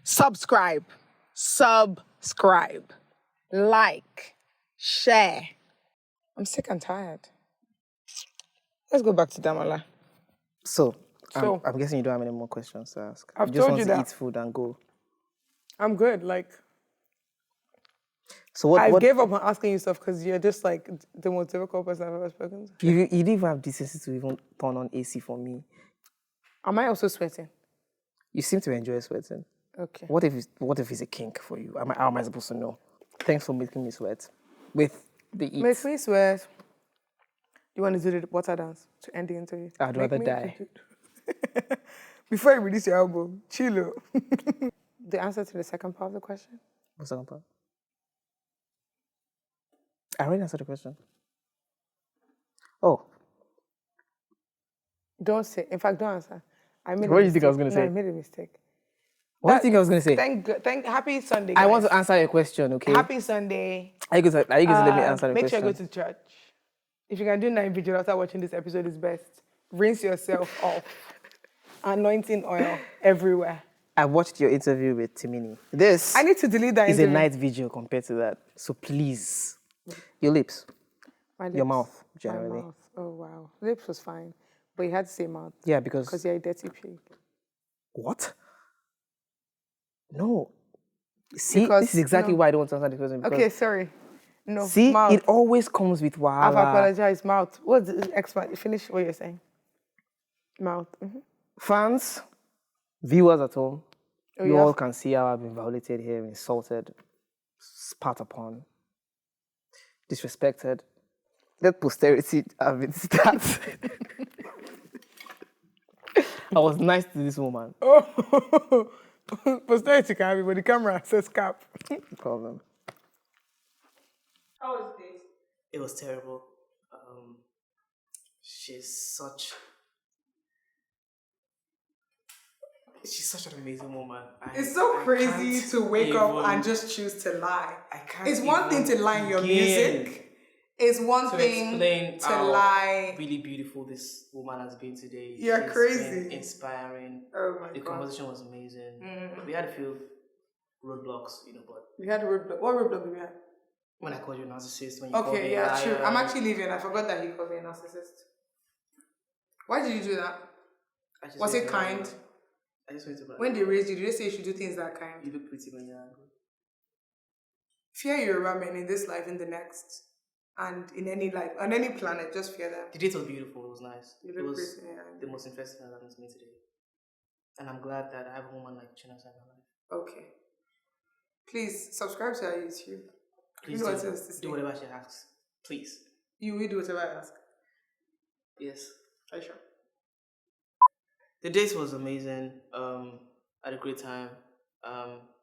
Subscribe. Like. Share. I'm sick and tired. Let's go back to Damola. So, So- I'm guessing you don't have any more questions to ask. I've you just told want you to that. eat food and go. I'm good. Like, So what? I what gave up on asking you stuff because you're just like the most difficult person I've ever spoken to. you didn't even have decency to even turn on AC for me. Am I also sweating? You seem to enjoy sweating. Okay. What if it's a kink for you? How am I supposed to know? Thanks for making me sweat with the eat. Make me sweat. You want to do the water dance to end the interview? I'd rather die. Before you release your album, chill. The answer to the second part of the question? What's the second part? I already answered the question. Oh, Don't say. In fact, don't answer. I made What a do you think I was mistake. gonna say? No, I made a mistake. What do you think I was going to say? Happy Sunday, I want guys. to answer your question, okay? Happy Sunday. Are you going to let me answer the Make question? sure you go to church. If you can do 9 videos after watching this episode, is best. Rinse yourself off. Anointing oil everywhere. I watched your interview with Timini. This I need to delete that is a interview. night video compared to that. So please, your lips, My your lips, mouth, my generally. mouth. Oh, wow. Lips was fine. But you had to say mouth. Yeah, Because because you're a dirty pig. what? No. See, Because- this is exactly no. why I don't want to answer the question. Because Okay, sorry. No, see, mouth. it always comes with I've wahala. apologized. Mouth. What's the expert? Finish what you're saying. Mouth. Fans, viewers at home, Oh, you you all have- can see how I've been violated here, insulted, spat upon, disrespected. Let posterity have its stats. I was nice to this woman. Oh, posterity can have it, but the camera says cap. No problem. How was this? It was terrible. She's such an amazing woman. It's so crazy to wake up and just choose to lie. I can't. It's one thing to lie in your begin music. It's one to thing explain to how lie. really beautiful this woman has been today. You're She's crazy. been inspiring. Oh my The god. conversation was amazing. We had a few roadblocks, but We had a roadblock. What roadblock did we have? when I called you a narcissist, when you called me Okay, a yeah, liar, true. I'm actually leaving. I forgot that he called me a narcissist. Why did you do that? I just Was went it to- kind? I just went to. When they raised you, did they say you should do things that are kind? You look pretty when you're angry. Fear your ramen in this life, in the next, and in any life, on any planet, just fear them. The date was beautiful. It was nice. You It look was pretty, yeah. the most interesting thing that happened to me today, and I'm glad that I have a woman like China's in my life. Okay. Please subscribe to our YouTube. Please You know what else to say? do whatever she asks. Please. You will do whatever I ask. Yes. Are you sure? The date was amazing. Had a great time.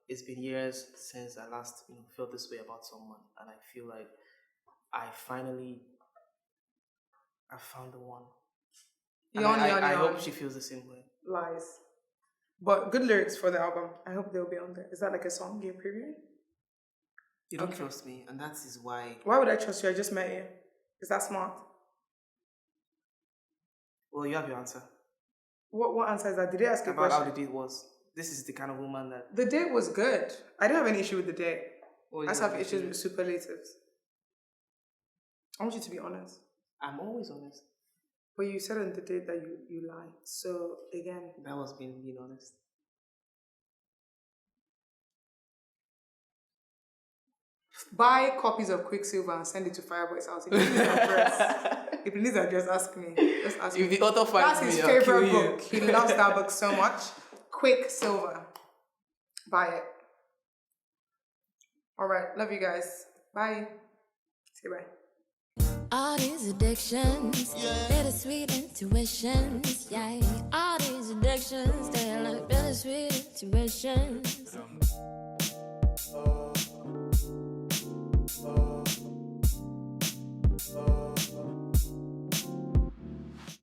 It's been years since I last felt this way about someone, and I feel like I found the one. And I hope she feels the same way. Lies. But good lyrics for the album. I hope they'll be on there. Is that like a song you're previewing? You don't trust me, and that is why. Why would I trust you? I just met you. Is that smart? Well, you have your answer What answer is that? Did they ask you a about how question? the date was. This is the kind of woman that. The date was good. I didn't have any issue with the date. Oh, I just have issues with superlatives. I want you to be honest. I'm always honest. But you said on the date that you lied. So again, That was being honest. buy copies of Quicksilver and send it to Fireboy's house. If you need address, if you need address, ask me. Just ask me. If the author finds That's his me, I'll kill favorite you. book. He loves that book so much. Quicksilver. Buy it. All right. Love you guys. Bye. Say bye. All these addictions, bittersweet intuitions, yeah. All these addictions, they're like bittersweet intuitions.